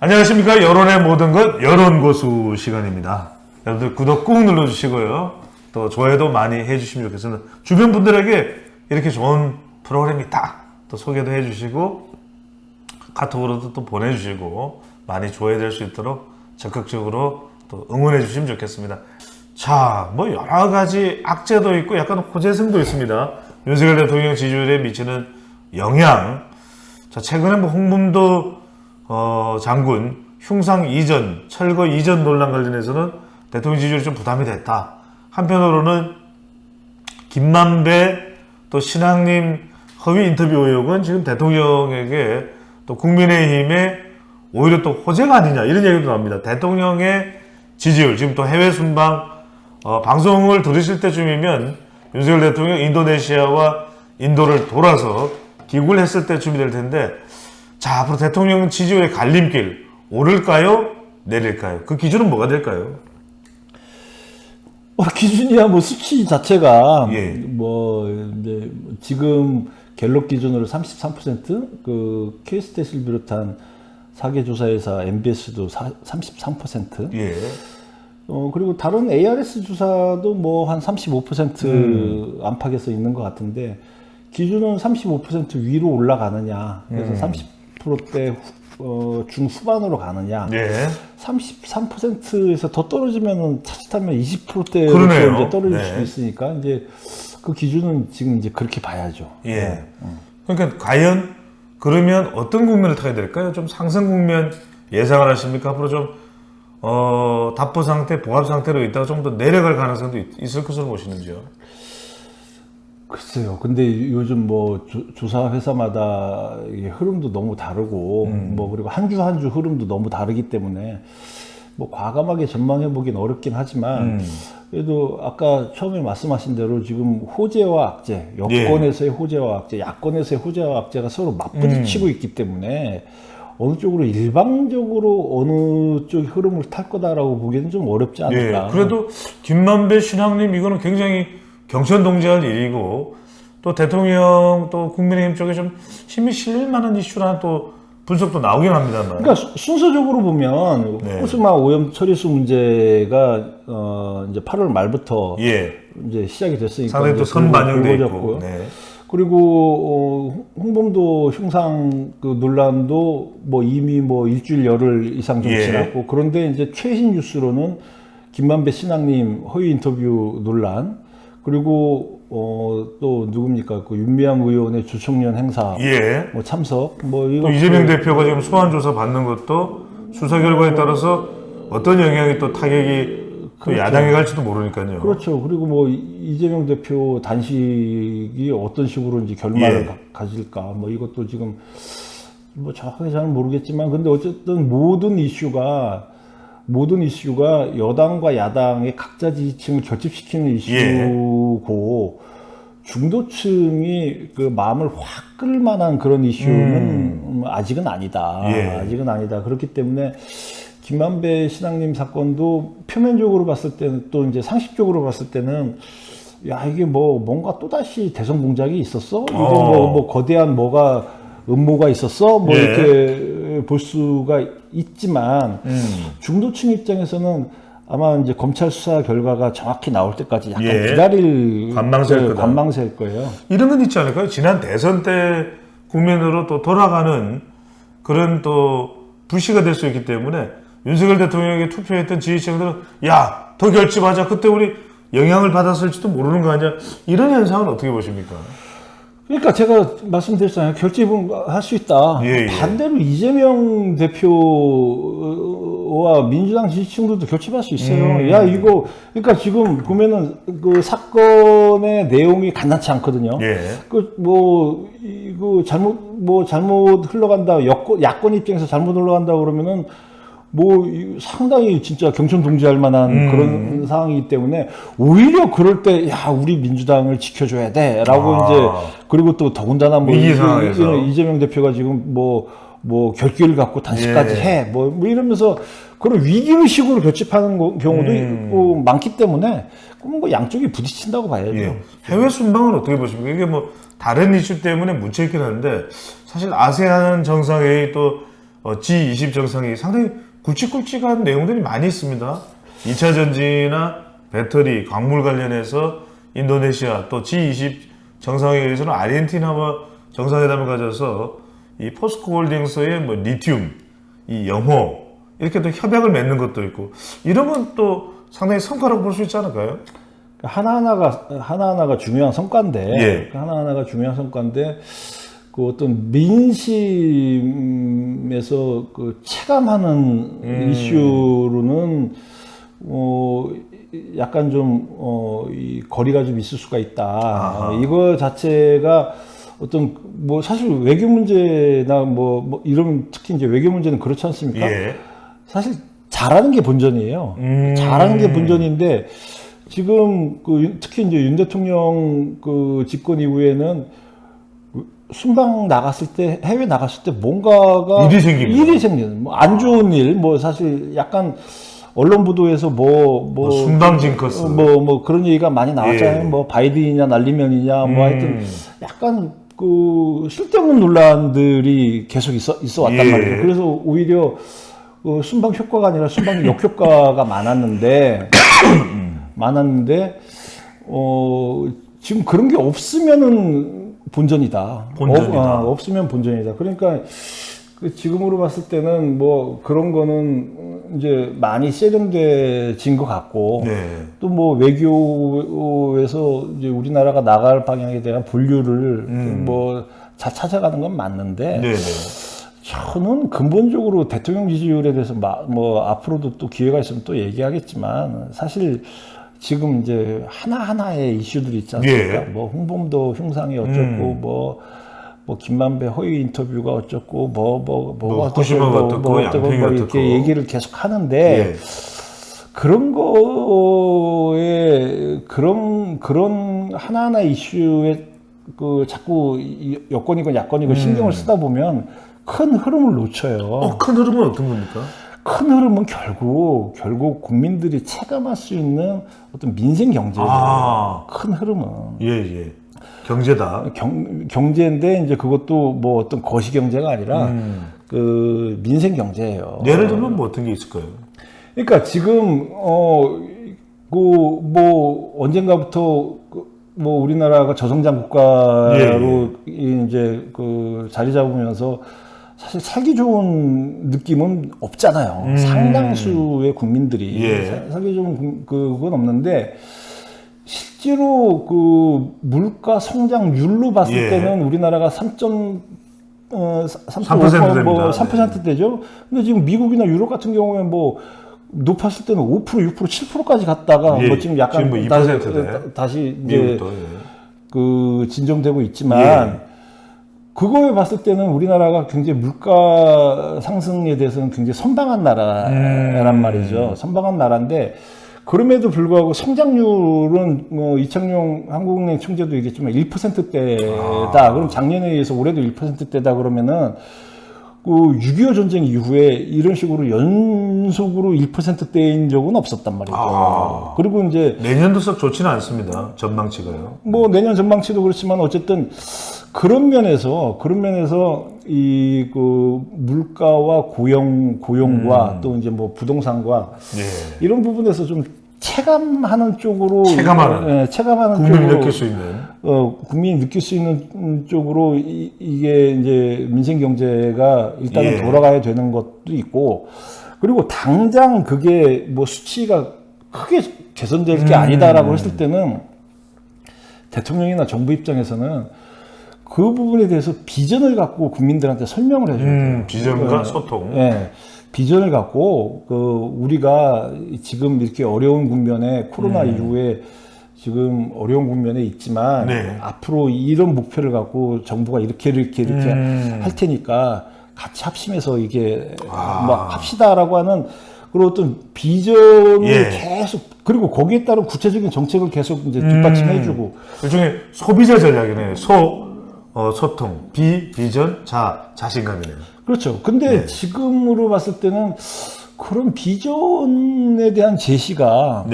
안녕하십니까. 여론의 모든 것 여론고수 시간입니다. 여러분들 구독 꾹 눌러주시고요. 또 좋아요도 많이 해주시면 좋겠습니다. 주변 분들에게 이렇게 좋은 프로그램이 있다 또 소개도 해주시고 카톡으로도 또 보내주시고 많이 좋아될 수 있도록 적극적으로 또 응원해 주시면 좋겠습니다. 자, 뭐 여러 가지 악재도 있고 약간 호재성도 있습니다. 윤석열 대통령 지지율에 미치는 영향. 자, 최근에 뭐 홍범도 장군 흉상 이전, 철거 이전 논란 관련해서는 대통령 지지율이 좀 부담이 됐다. 한편으로는 김만배 또 신앙님 허위 인터뷰 의혹은 지금 대통령에게 또 국민의힘에 오히려 또 호재가 아니냐 이런 얘기도 나옵니다. 대통령의 지지율 지금 또 해외 순방 방송을 들으실 때쯤이면 윤석열 대통령 인도네시아와 인도를 돌아서 귀국을 했을 때쯤이 될 텐데 자 앞으로 대통령 지지율의 갈림길 오를까요? 내릴까요? 그 기준은 뭐가 될까요? 기준이야 뭐 수치 자체가 예. 뭐 이제 지금 갤럽 기준으로 33%, 그 K스탯을 비롯한 사계 조사회사 MBS도 33%. 예. 그리고 다른 ARS 주사도 뭐 한 35% 안팎에서 있는 것 같은데 기준은 35% 위로 올라가느냐, 그래서 30%대 중후반으로 가느냐. 예. 33%에서 더 떨어지면은 자칫하면 20%대로 그러네요. 이제 떨어질 네. 수도 있으니까 이제 그 기준은 지금 이제 그렇게 봐야죠. 예. 네. 그러니까 과연 그러면 어떤 국면을 타게 될까요? 좀 상승 국면 예상을 하십니까? 앞으로 좀 답보 상태, 봉합 상태로 있다가 좀 더 내려갈 가능성도 있을 것으로 보시는지요? 글쎄요. 근데 요즘 뭐 조사 회사마다 이게 흐름도 너무 다르고 뭐 그리고 한 주 한 주 흐름도 너무 다르기 때문에 뭐 과감하게 전망해 보긴 어렵긴 하지만 그래도 아까 처음에 말씀하신 대로 지금 호재와 악재, 여권에서의 호재와 악재, 야권에서의 호재와 악재가 서로 맞부딪히고 있기 때문에 어느 쪽으로 일방적으로 어느 쪽 흐름을 탈 거다라고 보기에는 좀 어렵지 않을까. 예. 그래도 김만배 신앙님 이거는 굉장히 경천동지할 일이고 또 대통령 또 국민의힘 쪽에 좀 힘이 실릴 만한 이슈라는 또 분석도 나오긴 합니다만. 그러니까 순서적으로 보면 네. 후쿠시마 오염 처리수 문제가 이제 8월 말부터 예. 이제 시작이 됐으니까 상당히 또 선반영돼 있고. 불거졌고요. 네. 그리고 홍범도 흉상 그 논란도 뭐 이미 뭐 일주일 열흘 이상 좀 예. 지났고 그런데 이제 최신 뉴스로는 김만배 신앙님 허위 인터뷰 논란 그리고 또 누굽니까 그 윤미향 의원의 주총련 행사 예. 뭐 참석 뭐 이거 또 이재명 대표가 지금 소환 조사 받는 것도 수사 결과에 따라서 어떤 영향이 또 타격이 또 그렇죠. 야당에 갈지도 모르니까요. 그렇죠. 그리고 뭐 이재명 대표 단식이 어떤 식으로 이제 결말을 예. 가질까 뭐 이것도 지금 뭐 정확하게 잘 모르겠지만 근데 어쨌든 모든 이슈가 여당과 야당의 각자 지지층을 결집시키는 이슈고 중도층이 그 마음을 확 끌 만한 그런 이슈는 아직은 아니다. 예. 아직은 아니다. 그렇기 때문에 김만배 신앙님 사건도 표면적으로 봤을 때는 또 이제 상식적으로 봤을 때는 야 이게 뭐 뭔가 또다시 대선 공작이 있었어? 이게 뭐 거대한 뭐가 음모가 있었어? 뭐 예. 이렇게 볼 수가 있지만 중도층 입장에서는 아마 이제 검찰 수사 결과가 정확히 나올 때까지 약간 예. 기다릴 관망세일 거다. 관망세일 거예요. 이런 건 있지 않을까요? 지난 대선 때 국면으로 또 돌아가는 그런 또 불씨가 될 수 있기 때문에 윤석열 대통령에게 투표했던 지지층들은 야, 더 결집하자. 그때 우리 영향을 받았을지도 모르는 거 아니야. 이런 현상은 어떻게 보십니까? 그러니까 제가 말씀드렸잖아요. 결집은 할 수 있다. 예, 예. 반대로 이재명 대표와 민주당 지지층들도 결집할 수 있어요. 야, 이거, 그러니까 지금 보면은 그 사건의 내용이 간단치 않거든요. 예. 이거 잘못 흘러간다. 야권 입장에서 잘못 흘러간다 그러면은 상당히 진짜 경천동지할 만한 그런 상황이기 때문에 오히려 그럴 때, 야, 우리 민주당을 지켜줘야 돼. 라고 이제, 그리고 또 더군다나 위기 상황에서. 이재명 대표가 지금 결기를 갖고 단식까지 해. 이러면서 그런 위기의식으로 결집하는 경우도 있고 많기 때문에 뭐 양쪽이 부딪힌다고 봐야죠. 예. 해외 순방은 어떻게 보십니까? 이게 뭐 다른 이슈 때문에 묻혀있긴 한데 사실 아세안 정상회의 또 G20 정상회의 상당히 굵직굵직한 내용들이 많이 있습니다. 2차 전지나 배터리, 광물 관련해서 인도네시아 또 G20 정상회의에서는 아르헨티나와 정상회담을 가져서 이 포스코홀딩스의 뭐 리튬, 이 영호 이렇게 또 협약을 맺는 것도 있고 이런 건 또 상당히 성과라고 볼 수 있지 않을까요? 하나하나가 중요한 성과인데, 예. 하나하나가 중요한 성과인데, 그 어떤 민심에서 그 체감하는 이슈로는, 약간 좀, 이 거리가 좀 있을 수가 있다. 아하. 이거 자체가 어떤, 뭐, 사실 외교 문제나 뭐 이런, 특히 이제 외교 문제는 그렇지 않습니까? 예. 사실 잘하는 게 본전이에요. 잘하는 게 본전인데 지금 특히 이제 윤 대통령 그 집권 이후에는 순방 나갔을 때 해외 나갔을 때 뭔가가 일이 생기는 뭐 안 좋은 일 뭐 사실 약간 언론 보도에서 뭐 순방 징커스 뭐 그런 얘기가 많이 나왔잖아요. 예. 뭐 바이든이냐 날리면이냐 뭐 하여튼 약간 그 쓸데없는 논란들이 계속 있어 왔단 예. 말이에요. 그래서 오히려 순방 효과가 아니라 순방 역효과가 많았는데 지금 그런 게 없으면은 본전이다. 없으면 본전이다. 그러니까 지금으로 봤을 때는 뭐 그런 거는 이제 많이 세련돼진 것 같고 네. 또 뭐 외교에서 이제 우리나라가 나갈 방향에 대한 분류를 뭐 찾아가는 건 맞는데. 네네. 저는 근본적으로 대통령 지지율에 대해서 뭐 앞으로도 또 기회가 있으면 또 얘기하겠지만 사실 지금 이제 하나하나의 이슈들이 있지 않습니까? 예. 뭐 홍범도 흉상이 어쩌고 뭐 김만배 허위 인터뷰가 어쩌고 뭐가 후쿠시마가 어떻고 양평이 뭐 어떻고 이렇게 얘기를 계속 하는데 예. 그런 거에 그런 하나하나 이슈에 그 자꾸 여권이건 야권이건 신경을 쓰다 보면 큰 흐름을 놓쳐요. 큰 흐름은 어떤 겁니까? 큰 흐름은 결국 국민들이 체감할 수 있는 어떤 민생 경제예요. 큰 흐름은. 예. 경제다. 경제인데 이제 그것도 뭐 어떤 거시 경제가 아니라 그 민생 경제예요. 예를 들면 뭐 어떤 게 있을까요? 그러니까 지금 뭐 언젠가부터 뭐 우리나라가 저성장 국가로 이제 그 자리 잡으면서 사실 살기 좋은 느낌은 없잖아요. 상당수의 국민들이 살기 좋은 그건 없는데 실제로 그 물가 성장률로 봤을 때는 우리나라가 3.5% 뭐 3%대죠. 근데 지금 미국이나 유럽 같은 경우에 뭐 높았을 때는 5%, 6%, 7%까지 갔다가 뭐 지금 약간 지금 뭐 2%대. 다시 이제 미국도, 그 진정되고 있지만 그거에 봤을 때는 우리나라가 굉장히 물가 상승에 대해서는 굉장히 선방한 나라란 말이죠. 선방한 나라인데 그럼에도 불구하고 성장률은 뭐 이창용 한국은행 총재도 얘기했지만 1%대다. 그럼 작년에 의해서 올해도 1%대다 그러면은 그 6.25 전쟁 이후에 이런 식으로 연속으로 1%대인 적은 없었단 말이죠. 그리고 이제 내년도 썩 좋지는 않습니다. 전망치가요. 뭐 내년 전망치도 그렇지만 어쨌든 그런 면에서 이 그 물가와 고용과 또 이제 뭐 부동산과 이런 부분에서 좀 체감하는 쪽으로 체감하는 국민이 쪽으로 느낄 수 있는 국민이 느낄 수 있는 쪽으로 이게 이제 민생 경제가 일단은 돌아가야 되는 것도 있고 그리고 당장 그게 뭐 수치가 크게 개선될 게 아니다라고 했을 때는 대통령이나 정부 입장에서는 그 부분에 대해서 비전을 갖고 국민들한테 설명을 해줘야 돼요. 비전과 소통. 비전을 갖고 우리가 지금 이렇게 어려운 국면에 코로나 이후에 지금 어려운 국면에 있지만 앞으로 이런 목표를 갖고 정부가 이렇게 할 테니까 같이 합심해서 이게 막 합시다라고 하는 그런 어떤 비전을 계속 그리고 거기에 따른 구체적인 정책을 계속 이제 뒷받침해주고 일종의 소비자 전략이네요. 소통, 비전, 자신감이네요. 그렇죠. 근데 지금으로 봤을 때는 그런 비전에 대한 제시가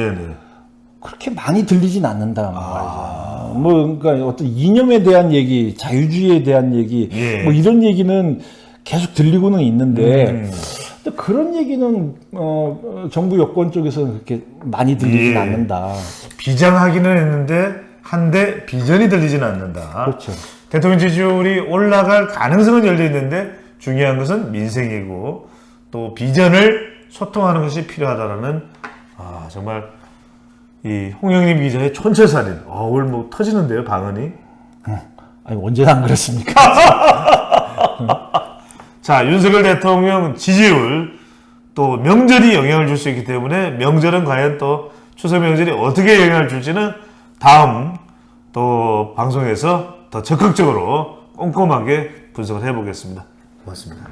그렇게 많이 들리진 않는단 말이죠. 뭐, 그러니까 어떤 이념에 대한 얘기, 자유주의에 대한 얘기, 뭐 이런 얘기는 계속 들리고는 있는데 또 그런 얘기는 정부 여권 쪽에서는 그렇게 많이 들리진 예. 않는다. 비장하기는 했는데 한데 비전이 들리지는 않는다. 그렇죠. 대통령 지지율이 올라갈 가능성은 열려 있는데 중요한 것은 민생이고 또 비전을 소통하는 것이 필요하다라는 정말 이 홍영림 기자의 촌철살인. 오늘 뭐 터지는데요, 방언이. 아니 언제나 안 그렇습니까? 자, 윤석열 대통령 지지율 또 명절이 영향을 줄 수 있기 때문에 명절은 과연 또 추석 명절이 어떻게 영향을 줄지는 다음 또 방송에서 더 적극적으로 꼼꼼하게 분석을 해보겠습니다. 고맙습니다.